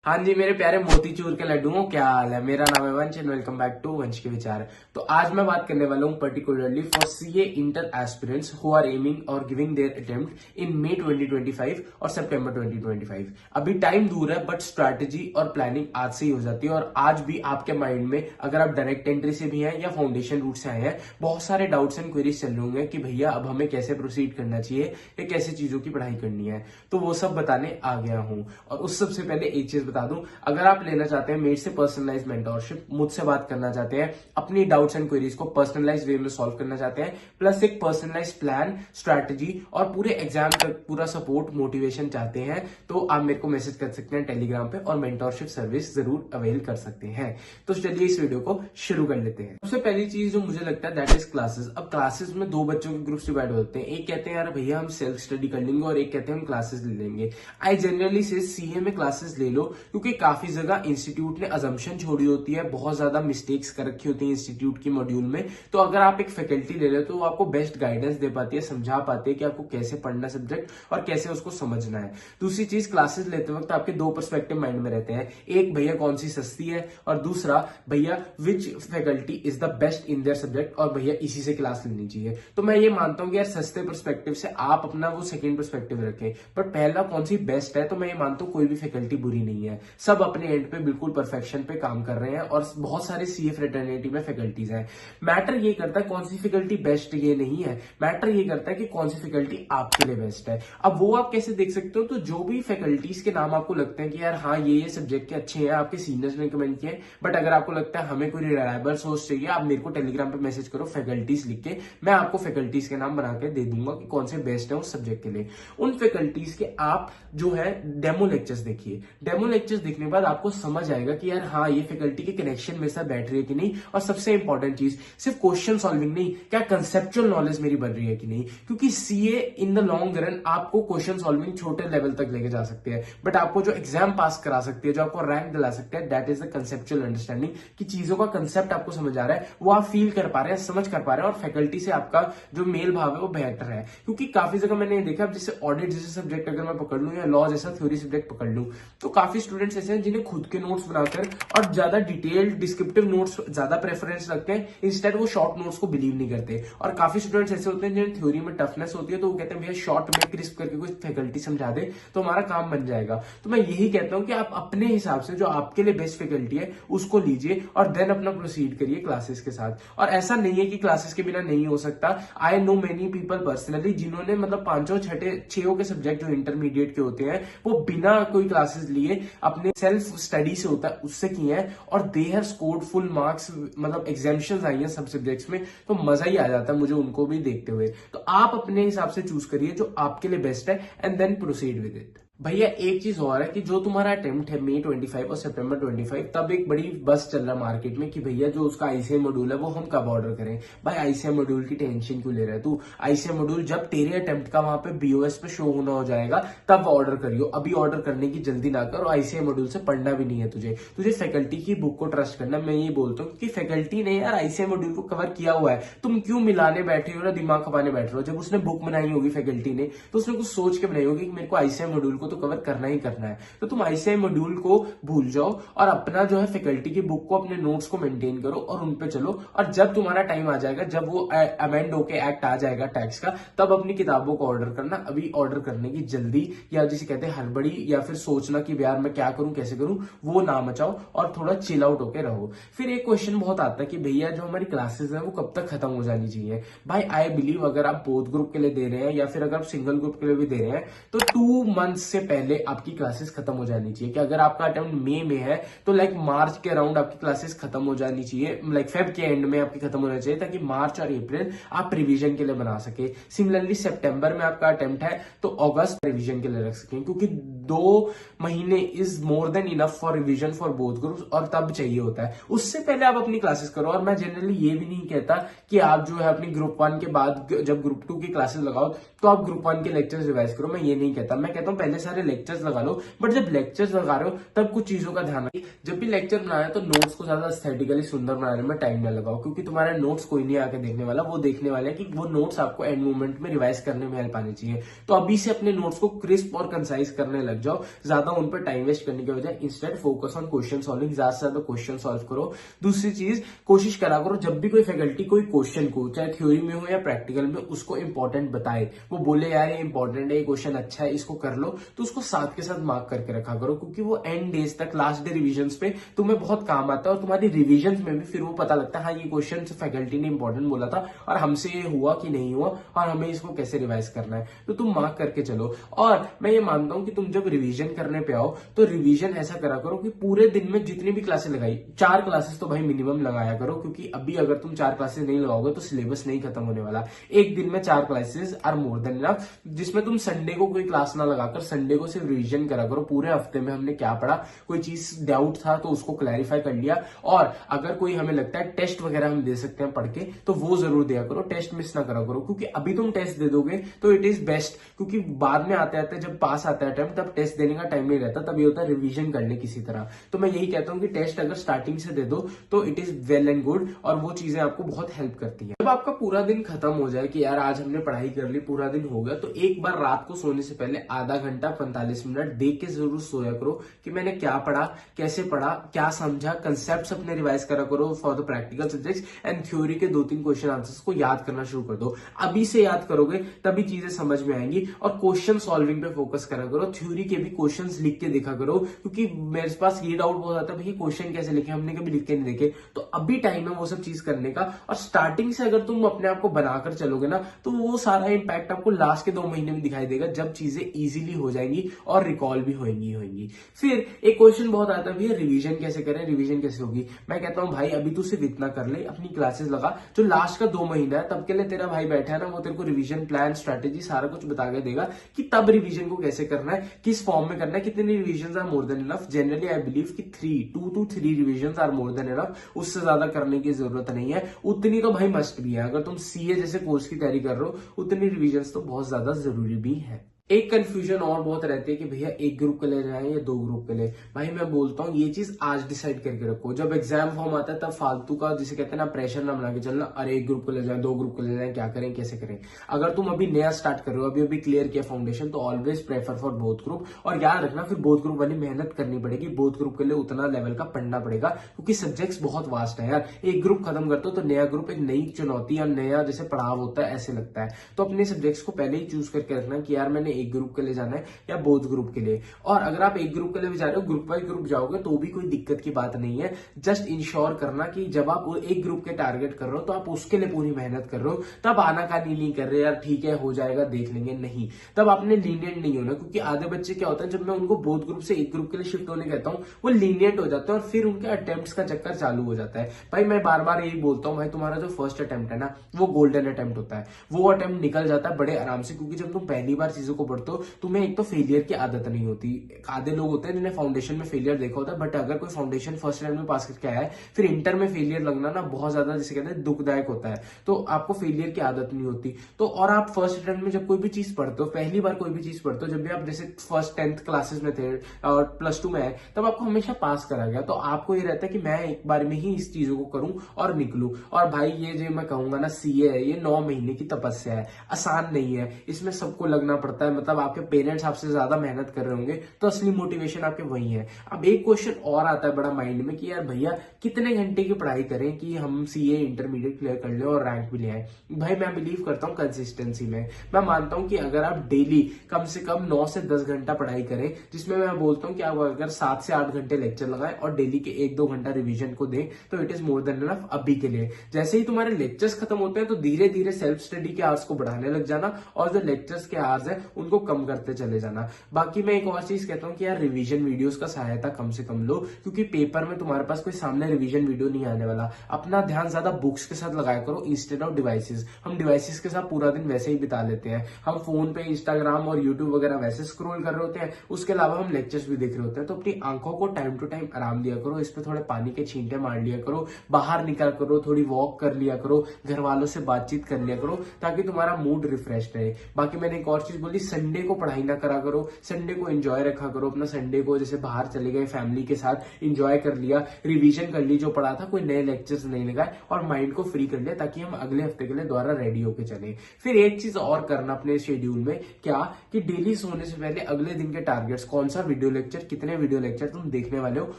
हाँ जी मेरे प्यारे मोतीचूर के लड्डुओं, क्या हाल है। मेरा नाम है वंश एंड वेलकम बैक टू वंश के विचार। तो आज मैं बात करने वाला हूँ particularly for CA inter aspirants who are aiming or giving their attempt in May 2025 और सितंबर 2025। अभी टाइम दूर है बट स्ट्रैटेजी और प्लानिंग आज से ही हो जाती है। और आज भी आपके माइंड में, अगर आप डायरेक्ट एंट्री से भी हैं या फाउंडेशन रूट से आए हैं, बहुत सारे डाउट्स एंड क्वेरीज चल रहे होंगे कि भैया अब हमें कैसे प्रोसीड करना चाहिए या कैसे चीजों की पढ़ाई करनी है। तो वो सब बताने आ गया हूँ। और उस सबसे पहले एक चीज बता दूं, अगर आप लेना चाहते हैं मेरे से पर्सनलाइज मेंटोरशिप, मुझसे बात करना चाहते हैं, अपनी डाउट्स एंड क्वेरीज को पर्सनलाइज वे में सॉल्व करना चाहते हैं, प्लस एक पर्सनलाइज प्लान, स्ट्रैटेजी और पूरे एग्जाम तक पूरा सपोर्ट, मोटिवेशन चाहते हैं, तो आप मेरे को मैसेज कर सकते हैं टेलीग्राम पे और मेंटोरशिप सर्विस जरूर अवेल कर सकते हैं। तो चलिए इस वीडियो को शुरू कर लेते हैं। सबसे पहली चीज जो मुझे लगता है दैट इज क्लासेस। अब क्लासेस में दो बच्चों के ग्रुप्स डिवाइड होते हैं। एक कहते हैं यार भैया हम सेल्फ स्टडी कर लेंगे और एक कहते हैं हम क्लासेस ले लेंगे। आई जनरली से सीए में क्लासेस ले लो, क्योंकि काफी जगह इंस्टीट्यूट ने अजम्पशन छोड़ी होती है, बहुत ज्यादा मिस्टेक्स कर रखी होती है इंस्टीट्यूट की मॉड्यूल में। तो अगर आप एक फैकल्टी ले रहे हो तो वो आपको बेस्ट गाइडेंस दे पाती है, समझा पाती है कि आपको कैसे पढ़ना सब्जेक्ट और कैसे उसको समझना है। दूसरी चीज, क्लासेस लेते वक्त आपके दो पर्सपेक्टिव माइंड में रहते हैं। एक, भैया कौन सी सस्ती है, और दूसरा, भैया which faculty is the best in their subject, और भैया इसी से क्लास लेनी चाहिए। तो मैं ये मानता हूं कि यार सस्ते पर्सपेक्टिव से आप अपना वो सेकंड पर्सपेक्टिव रखें, पर पहला कौन सी बेस्ट है, तो मैं ये मानता हूं कोई भी फैकल्टी बुरी नहीं है। सब अपने एंड पे बिल्कुल परफेक्शन पे काम कर रहे हैं और बहुत सारे सीए फ्रेटर्निटी में फैकल्टीज हैं। मैटर ये करता है कौन सी फैकल्टी बेस्ट, ये नहीं है। मैटर ये करता है कि कौन सी फैकल्टी आपके लिए बेस्ट है। अब वो आप कैसे देख सकते हो, तो जो भी फैकल्टीज के नाम आपको लगते हैं कि यार हाँ ये सब्जेक्ट के अच्छे हैं, आपके सीनियर्स ने रिकमेंड किए, बट अगर आपको लगता है हमें कोई रिलायबल सोर्स चाहिए, आप मेरे को टेलीग्राम पे मैसेज करो फैकल्टीज लिख के, मैं आपको फैकल्टीज के नाम बना के दे दूंगा कि कौन से बेस्ट है उस सब्जेक्ट के लिए। उन फैकल्टीज के आप जो है डेमो लेक्चर्स देखिए। डेमो लेक्चर्स देखने के बाद आपको समझ आएगा कि यार हाँ ये फैकल्टी के कनेक्शन मेरे साथ बैठ रही है कि नहीं। और सबसे इंपॉर्टेंट चीज, सिर्फ क्वेश्चन सॉल्विंग नहीं, क्या कंसेप्चुअल नॉलेज मेरी बढ़ रही है कि नहीं। क्योंकि CA in the long run आपको क्वेश्चन सॉल्विंग छोटे लेवल तक लेके जा सकते हैं, बट आपको जो एग्जाम पास करा सकती है, जो आपको रैंक दिला सकते हैं, that is the conceptual understanding, कि चीजों का कंसेप्ट आपको समझ आ रहा है, वो आप फील कर पा रहे हैं, समझ कर पा रहे हैं, और फैकल्टी से आपका जो मेल भाव है वो बेहतर है। क्योंकि काफी जगह मैंने देखा, जैसे ऑडिट जैसे सब्जेक्ट अगर मैं पकड़ लूं या लॉ जैसा थ्योरी सब्जेक्ट पकड़ लूं, तो काफी स्टूडेंट्स ऐसे हैं जिन्हें खुद के नोट्स बनाकर और ज्यादा डिटेल्ड डिस्क्रिप्टिव नोट्स ज्यादा प्रेफरेंस रखते हैं, इंस्टेड वो शॉर्ट नोट्स को बिलीव नहीं करते। और काफी स्टूडेंट्स ऐसे होते हैं जिन्हें थ्योरी में टफनेस होती है, तो वो कहते हैं भैया शॉर्ट में क्रिस्प करके कोई फैकल्टी समझा दे तो हमारा काम बन जाएगा। तो मैं यही कहता हूं कि आप अपने हिसाब से जो आपके लिए बेस्ट फैकल्टी है उसको लीजिए और देन अपना प्रोसीड करिए क्लासेस के साथ। और ऐसा नहीं है कि क्लासेस के बिना नहीं हो सकता। I know many people personally जिन्होंने मतलब पांचों छठे छो के सब्जेक्ट जो इंटरमीडिएट के होते हैं वो बिना कोई क्लासेस लिए अपने सेल्फ स्टडी से होता है उससे किए हैं, और they have scored full marks, मतलब एग्जामिनेशंस आई हैं सब सब्जेक्ट्स में, तो मजा ही आ जाता है मुझे उनको भी देखते हुए। तो आप अपने हिसाब से चूज करिए जो आपके लिए बेस्ट है and then proceed with it. भैया एक चीज और है कि जो तुम्हारा अटेम्प्ट है मई 25 और सितंबर 25, तब एक बड़ी बस चल रहा है मार्केट में कि भैया जो उसका आईसीएम मॉड्यूल है वो हम कब ऑर्डर करें। भाई आईसीएम मॉड्यूल की टेंशन क्यों ले रहा है तू। आईसीएम मॉड्यूल जब तेरे अटेम्प्ट का वहां पे बीओएस पे शो होना हो जाएगा तब ऑर्डर करियो, अभी ऑर्डर करने की जल्दी ना कर। और आईसीएम मॉड्यूल से पढ़ना भी नहीं है तुझे फैकल्टी की बुक को ट्रस्ट करना। मैं ये बोलता हूँ कि फैकल्टी ने यार आईसीएम मॉड्यूल को कवर किया हुआ है, तुम क्यों मिलाने बैठे हो ना दिमाग खपाने बैठ रहे हो। जब उसने बुक बनाई होगी फैकल्टी ने, तो उसने कुछ सोच के बनाई होगी कि मेरे को आईसीएम मॉड्यूल को तो कवर करना ही करना है। तो तुम आईसीएम मॉड्यूल को भूल जाओ और अपना जो है फैकल्टी की बुक को, अपने नोट्स को मेंटेन करो और उन पे चलो। और जब तुम्हारा टाइम आ जाएगा, जब वो अमेंड होके एक्ट आ जाएगा टैक्स का, तब अपनी किताबों को ऑर्डर करना। अभी ऑर्डर करने की जल्दी या जिसे कहते हैं हड़बड़ी या फिर सोचना कि यार मैं क्या करूं कैसे करूं, वो ना मचाओ और थोड़ा चिल आउट होके रहो। फिर एक क्वेश्चन बहुत आता है कि भैया जो हमारी क्लासेस है वो कब तक खत्म हो जानी चाहिए। भाई आई बिलीव अगर आप बोथ ग्रुप के लिए दे रहे हैं या फिर अगर आप सिंगल ग्रुप के लिए भी दे रहे हैं, तो 2 मंथ से पहले आपकी क्लासेस खत्म हो जानी चाहिए। कि अगर आपका अटेम्प्ट मई में है तो लाइक मार्च के अराउंड आपकी क्लासेस खत्म हो जानी चाहिए, लाइक फेब के एंड में आपकी खत्म होना चाहिए, ताकि मार्च और अप्रैल आप रिवीजन के लिए बना सके। सिमिलरली सितंबर में आपका अटेम्प्ट है तो अगस्त रिवीजन के लिए रख सकें, क्योंकि 2 महीने is more than enough for revision for both groups, और तब चाहिए होता है। उससे पहले आप अपनी क्लासेस करो। और मैं जनरली ये भी नहीं कहता कि आप जो है अपनी ग्रुप 1 के बाद जब ग्रुप 2 की क्लासेस लगाओ तो आप ग्रुप 1 के लेक्चर्स रिवाइज करो, मैं ये नहीं कहता। मैं कहता हूं पहले सारे लेक्चर्स लगा लो, बट जब लेक्चर्स लगा रहे हो तब कुछ चीजों का ध्यान रखिए। जब भी लेक्चर बनाया तो नोट्स को ज्यादा एस्थेटिकली सुंदर बनाने में टाइम ना लगाओ, क्योंकि तुम्हारे नोट्स कोई नहीं आके देखने वाला, वो देखने वाले हैं कि वो नोट्स आपको एंड मोमेंट में रिवाइज करने में हेल्प आनी चाहिए। तो अभी से अपने नोट्स को क्रिस्प और कंसाइज करने लगे। लग जाओ, ज्यादा उन पर टाइम वेस्ट करने की बजाय instead focus on question solving, ज्यादा से ज्यादा क्वेश्चन सॉल्व करो। दूसरी चीज, कोशिश करा करो जब भी कोई फैकल्टी कोई क्वेश्चन को चाहे थ्योरी में हो या प्रैक्टिकल में उसको इंपॉर्टेंट बताए, वो बोले यार ये इंपॉर्टेंट है, ये क्वेश्चन अच्छा है, इसको कर लो, तो उसको साथ के साथ मार्क करके रखा करो, क्योंकि वो एंड डेज तक, लास्ट डे रिविजन पे तुम्हें बहुत काम आता है और तुम्हारी रिविजन में भी फिर वो पता लगता है हाँ ये क्वेश्चन फैकल्टी ने इंपॉर्टेंट बोला था और हमसे ये हुआ कि नहीं हुआ और हमें इसको कैसे रिवाइज करना है, तो तुम मार्क करके चलो। और मैं ये मानता हूं कि तुम जब रिवीजन करने पे आओ तो रिवीजन ऐसा करा करो कि पूरे दिन में जितनी भी क्लासेस लगाई, 4 क्लासेस तो भाई मिनिमम लगाया करो, क्योंकि अभी अगर तुम 4 क्लासेस नहीं लगाओगे तो सिलेबस नहीं खत्म होने वाला। एक दिन में 4 classes are more than enough, जिसमें तुम संडे को कोई क्लास ना लगाकर संडे को सिर्फ रिवीजन करा करो, पूरे हफ्ते में हमने क्या पढ़ा, कोई चीज डाउट था तो उसको क्लैरिफाई कर लिया, और अगर कोई हमें लगता है टेस्ट वगैरह हम दे सकते हैं पढ़ के तो वो जरूर दिया करो, टेस्ट मिस ना करा करो, क्योंकि अभी तुम टेस्ट दे दोगे तो इट इज बेस्ट, क्योंकि बाद में आते आते जब पास आता है टाइम तब टेस्ट देने का टाइम नहीं रहता, तब ये होता है रिवीजन कर ले किसी तरह। तो मैं यही कहता हूं कि टेस्ट अगर स्टार्टिंग से दे दो तो it is well and good, और वो चीजें आपको बहुत हेल्प करती है। जब आपका पूरा दिन खत्म हो जाए कि यार आज हमने पढ़ाई कर ली, पूरा दिन हो गया, तो एक बार रात को सोने से पहले आधा घंटा 45 मिनट देख के जरूर सोया करो कि मैंने क्या पढ़ा, कैसे पढ़ा, क्या समझा, कंसेप्ट अपने रिवाइज करा करो for the practical subjects, and theory के 2-3 क्वेश्चन आंसर्स को याद करना शुरू कर दो। अभी से याद करोगे तभी चीजें समझ में आएंगी, और क्वेश्चन सॉल्विंग पे फोकस करा करो, थ्योरी के भी क्वेश्चंस लिख के देखा करो, क्योंकि मेरे पास ये डाउट बहुत आता है भाई क्वेश्चन कैसे लिखे, हमने कभी लिख के नहीं देखे, तो अभी टाइम है वो सब चीज करने का। और स्टार्टिंग से अगर तुम अपने आप को बनाकर चलोगे ना तो वो सारा इंपैक्ट आपको लास्ट के 2 महीने में दिखाई देगा, जब चीजें इजीली हो जाएंगी और रिकॉल भी होंगी। फिर एक क्वेश्चन बहुत आता है भैया रिवीजन कैसे करें, रिवीजन कैसे होगी। मैं कहता हूं भाई अभी तू सिर्फ इतना कर ले, अपनी क्लासेस लगा, जो लास्ट का 2 महीना है तब के लिए तेरा भाई बैठा है ना, वो तेरे को रिवीजन प्लान, स्ट्रेटेजी सारा कुछ बता के देगा कि तब रिवीजन को कैसे करना है, किस फॉर्म में करना है, कितनी revision are more than enough. Generally I believe कि 2 to 3 revision are more than enough, उससे ज्यादा करने की जरूरत नहीं है। उतनी तो भाई मस्ट भी है, अगर तुम सीए जैसे कोर्स की तैयारी कर रहे हो उतनी रिवीजन तो बहुत ज्यादा जरूरी भी है। एक कंफ्यूजन और बहुत रहती है कि भैया एक ग्रुप के लिए जाएं या 2 ग्रुप के लिए। भाई मैं बोलता हूँ ये चीज आज डिसाइड करके रखो, जब एग्जाम फॉर्म आता है तब फालतू का जिसे कहते हैं ना प्रेशर ना बना के चलना, अरे एक ग्रुप के लिए जाए, 2 ग्रुप के लिए जाए, क्या करें कैसे करें। अगर तुम अभी नया स्टार्ट कर रहे हो, अभी क्लियर किया फाउंडेशन, तो always prefer for both group. और याद रखना फिर बोथ ग्रुप वाली मेहनत करनी पड़ेगी, बोथ ग्रुप के लिए उतना लेवल का पढ़ना पड़ेगा, क्योंकि सब्जेक्ट्स बहुत वास्ट है यार। एक ग्रुप खत्म करते हो तो नया ग्रुप एक नई चुनौती या नया जैसे पड़ाव होता है ऐसे लगता है। तो अपने सब्जेक्ट्स को पहले ही चूज करके रखना कि यार मैंने एक ग्रुप के लिए जाना या बोथ ग्रुप के लिए। और अगर आप एक ग्रुप के लिए भी जा रहे हो, ग्रुप बाय ग्रुप जाओगे तो भी कोई दिक्कत की बात नहीं है। जस्ट इंश्योर करना कि जब आप एक ग्रुप के टारगेट कर रहे हो तो आप उसके लिए पूरी मेहनत कर रहे हो, तब आनाकानी नहीं कर रहे यार ठीक है हो जाएगा देख लेंगे, नहीं, तब आपने लीनियंट नहीं होना। क्योंकि आधे बच्चे क्या होता है, जब मैं उनको बोथ ग्रुप से एक ग्रुप के लिए शिफ्ट होने कहता हूं, वो लीनियंट हो जाते हैं और फिर उनके अटेम्प्ट्स का चक्कर चालू हो जाता है। भाई मैं बार बार यही बोलता हूं, भाई तुम्हारा जो फर्स्ट अटेम्प्ट है ना वो गोल्डन अटेम्प्ट होता है, वो अटेम्प्ट निकल जाता है बड़े आराम से, क्योंकि जब तुम पहली बार चीजों को पढ़ते हो तुम्हें एक तो फेलियर की आदत नहीं होती। आधे लोग होते हैं जिन्हें फाउंडेशन में फेलियर देखा होता है, बट अगर कोई फाउंडेशन फर्स्ट टाइम में पास करके आया है फिर इंटर में फेलियर लगना ना बहुत ज्यादा जिसे कहते हैं दुखदायक होता है, तो आपको फेलियर की आदत नहीं होती। तो और आप फर्स्ट अटेम्प्ट में जब कोई भी चीज पढ़ते हो, पहली बार कोई भी चीज पढ़ते हो, जब भी आप जैसे फर्स्ट 10th क्लासेस में थे और +2 में आए, तब आपको हमेशा पास करा गया, तो आपको ये रहता है कि मैं एक बार में ही इस चीजों को करूं और निकलूं। और भाई ये जो मैं कहूंगा ना सीए है, ये 9 महीने की तपस्या है, आसान नहीं है, इसमें सबको लगना पड़ता है। मतलब आपके पेरेंट्स आपसे ज्यादा मेहनत कर रहे होंगे तो असली मोटिवेशन आपके वही है। अब एक क्वेश्चन और आता है बड़ा माइंड में कि यार भैया कितने घंटे की पढ़ाई करें कि हम सीए इंटरमीडिएट क्लियर कर ले और रैंक भी ले आए। भाई मैं बिलीव करता हूँ कंसिस्टेंसी में। मैं मानता हूँ कि अगर आप डेली कम से कम 9 से 10 घंटा पढ़ाई करें, जिसमें मैं बोलता हूँ कि आप अगर 7 से 8 घंटे लेक्चर लगाएं और डेली के 1-2 घंटा रिवीजन को दें, तो it is more than enough अभी के लिए। जैसे ही तुम्हारे लेक्चर्स खत्म होते हैं तो धीरे धीरे सेल्फ स्टडी के आवर्स को बढ़ाने लग जाना और जो लेक्चर्स के आवर्स है उनको कम करते चले जाना। बाकी मैं एक और चीज कहता हूँ कि यार रिवीजन वीडियोस का सहायता कम से कम लो, क्योंकि पेपर में तुम्हारे पास कोई सामने रिवीजन वीडियो नहीं आने वाला। अपना ध्यान ज्यादा बुक्स के साथ लगाया करो इंस्टेड ऑफ डिवाइसेस। हम डिवाइसेस के साथ पूरा दिन वैसे ही बिता लेते हैं, हम फोन पे इंस्टाग्राम और यूट्यूब वगैरह वैसे स्क्रॉल कर रहे होते हैं, उसके अलावा हम लेक्चर्स भी देख रहे होते हैं। तो अपनी आंखों को टाइम टू टाइम आराम दिया करो, इस पे थोड़े पानी के छींटे मार लिया करो, बाहर निकल करो, थोड़ी वॉक कर लिया करो, घर वालों से बातचीत कर लिया करो, ताकि तुम्हारा मूड रिफ्रेश रहे। बाकी मैंने एक और चीज बोली, संडे को पढ़ाई ना करा करो, संडे को एंजॉय रखा करो अपना। संडे को जैसे बाहर चले गए फैमिली के साथ, एंजॉय कर लिया, रिवीजन कर ली जो पढ़ा था, कोई नए लेक्चर्स नहीं लगाए और माइंड को फ्री कर लिया, ताकि हम अगले हफ्ते के लिए दोबारा रेडी होके चले। फिर एक चीज और करना अपने शेड्यूल में, क्या कि डेली सोने से पहले अगले दिन के टारगेट्स, कौन सा वीडियो लेक्चर, कितने वीडियो लेक्चर तुम देखने वाले हो,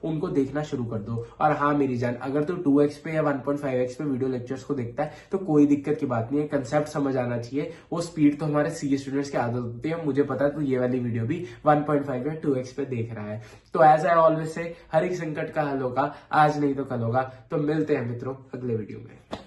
उनको देखना शुरू कर दो। और हाँ मेरी जान, अगर तू 2x पे या 1.5x पे वीडियो लेक्चर्स को देखता है तो कोई दिक्कत की बात नहीं है, कंसेप्ट समझ आना चाहिए। वो स्पीड तो हमारे सीए स्टूडेंट्स की आदत होती है, मुझे पता है तू ये वाली वीडियो भी 1.5 या 2x पे देख रहा है। तो एज आई ऑलवेज से, हर एक संकट का हल होगा, आज नहीं तो कल होगा। तो मिलते हैं मित्रों अगले वीडियो में।